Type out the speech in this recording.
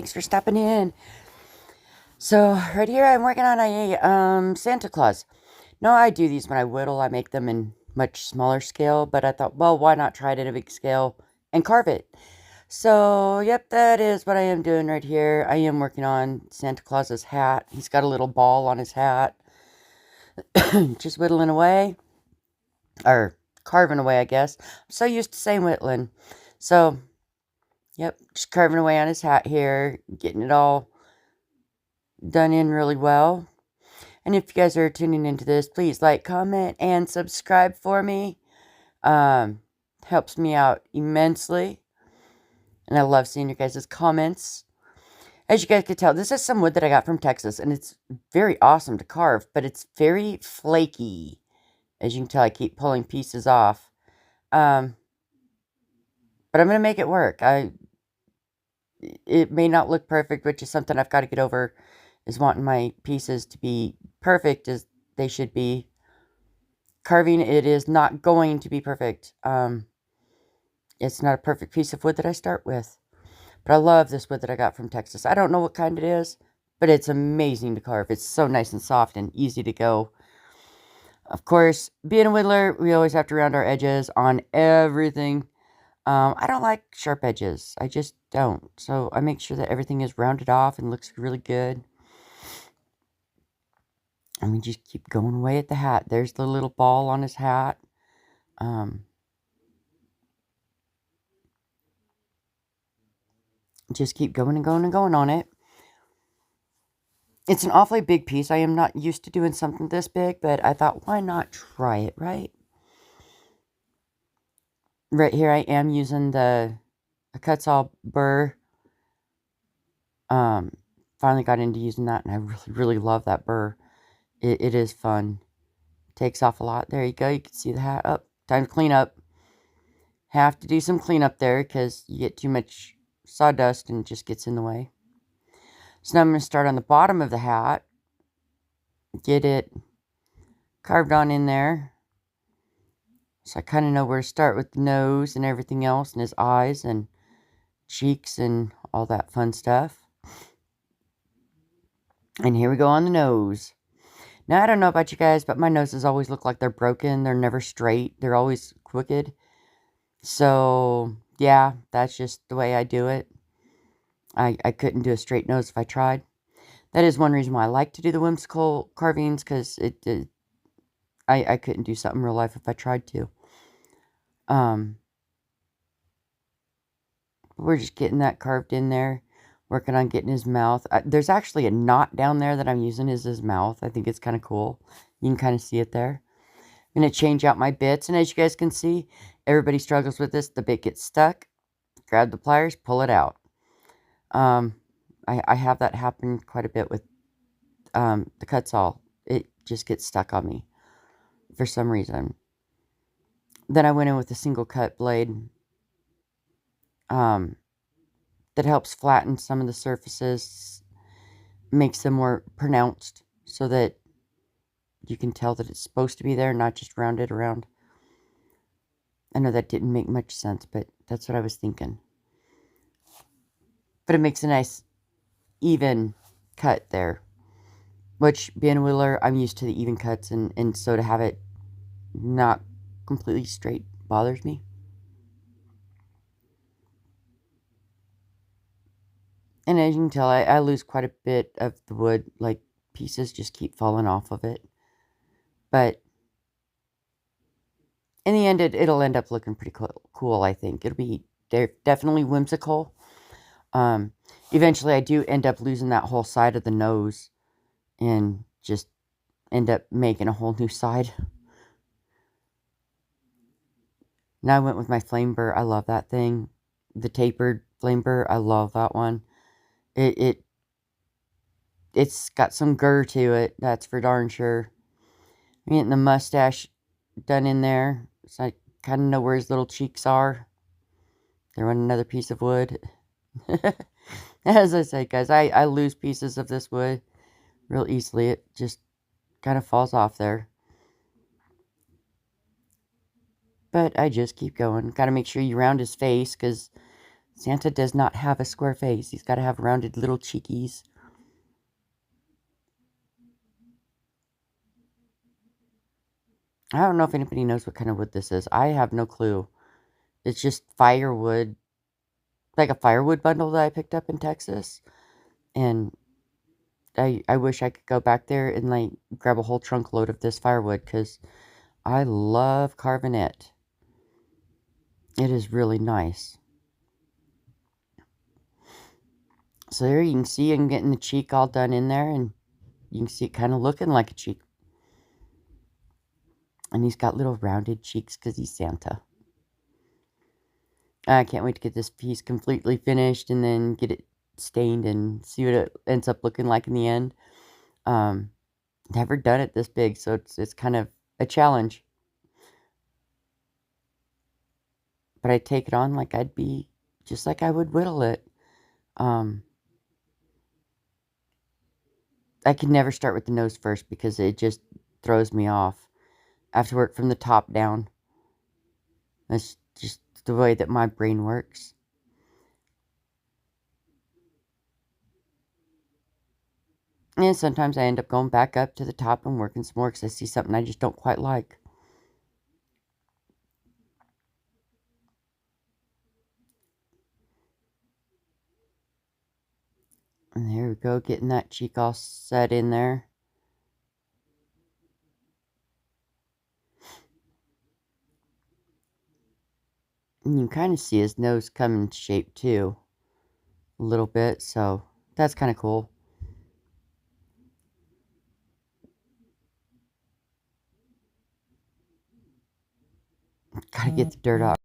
Thanks for stopping in. So right here I'm working on a Santa Claus. No, I do these when I whittle. I make them in much smaller scale, but I thought, well, why not try it in a big scale and carve it? So, yep, that is what I am doing right here. I am working on Santa Claus's hat. He's got a little ball on his hat. Just whittling away. Or carving away, I guess. I'm so used to saying whittling. So, yep, just carving away on his hat here. Getting it all done in really well. And if you guys are tuning into this, please like, comment, and subscribe for me. Helps me out immensely. And I love seeing your guys' comments. As you guys can tell, this is some wood that I got from Texas. And it's very awesome to carve. But it's very flaky. As you can tell, I keep pulling pieces off. But I'm going to make it work. It may not look perfect, which is something I've got to get over. Is wanting my pieces to be perfect as they should be. Carving, it is not going to be perfect. It's not a perfect piece of wood that I start with. But I love this wood that I got from Texas. I don't know what kind it is, but it's amazing to carve. It's so nice and soft and easy to go. Of course, being a whittler, we always have to round our edges on everything. I don't like sharp edges. I just don't. So I make sure that everything is rounded off and looks really good. And we just keep going away at the hat. There's the little ball on his hat. Just keep going and going and going on it. It's an awfully big piece. I am not used to doing something this big, but I thought, why not try it, right? Right here I am using a cut-saw burr. Finally got into using that, and I really, really love that burr. It is fun. Takes off a lot. There you go. You can see the hat up. Time to clean up. Have to do some cleanup there because you get too much sawdust and it just gets in the way. So now I'm going to start on the bottom of the hat. Get it carved on in there. So I kind of know where to start with the nose and everything else, and his eyes and cheeks and all that fun stuff. And here we go on the nose. Now, I don't know about you guys, but my noses always look like they're broken. They're never straight. They're always crooked. So, yeah, that's just the way I do it. I couldn't do a straight nose if I tried. That is one reason why I like to do the whimsical carvings, because I couldn't do something real life if I tried to. We're just getting that carved in there. Working on getting his mouth. There's actually a knot down there that I'm using as his mouth. I think it's kind of cool. You can kind of see it there. I'm going to change out my bits. And as you guys can see, everybody struggles with this. The bit gets stuck. Grab the pliers, pull it out. I have that happen quite a bit with the cut saw. It just gets stuck on me for some reason. Then I went in with a single cut blade. That helps flatten some of the surfaces, makes them more pronounced so that you can tell that it's supposed to be there, not just rounded around. I know that didn't make much sense, but that's what I was thinking. But it makes a nice even cut there, which, being a whittler, I'm used to the even cuts, and so to have it not completely straight bothers me. And as you can tell, I lose quite a bit of the wood. Like, pieces just keep falling off of it. But in the end, it'll end up looking pretty cool, I think. It'll be definitely whimsical. Eventually, I do end up losing that whole side of the nose. And just end up making a whole new side. Now I went with my flame burr. I love that thing. The tapered flame burr. I love that one. It's got some gur to it, that's for darn sure. I'm getting the mustache done in there, so I kind of know where his little cheeks are. They're on another piece of wood. As I say, guys, I lose pieces of this wood real easily. It just kind of falls off there. But I just keep going. Got to make sure you round his face, because Santa does not have a square face. He's got to have rounded little cheekies. I don't know if anybody knows what kind of wood this is. I have no clue. It's just firewood, like a firewood bundle that I picked up in Texas. And I wish I could go back there and like grab a whole trunk load of this firewood because I love carving it. It is really nice. So there you can see I'm getting the cheek all done in there, and you can see it kind of looking like a cheek. And he's got little rounded cheeks because he's Santa. I can't wait to get this piece completely finished and then get it stained and see what it ends up looking like in the end. Never done it this big, so it's kind of a challenge. But I take it on like I'd be, just like I would whittle it. I can never start with the nose first because it just throws me off. I have to work from the top down. That's just the way that my brain works. And sometimes I end up going back up to the top and working some more because I see something I just don't quite like. And there we go, getting that cheek all set in there. And you can kind of see his nose come into shape too. A little bit, so that's kind of cool. Gotta get the dirt off.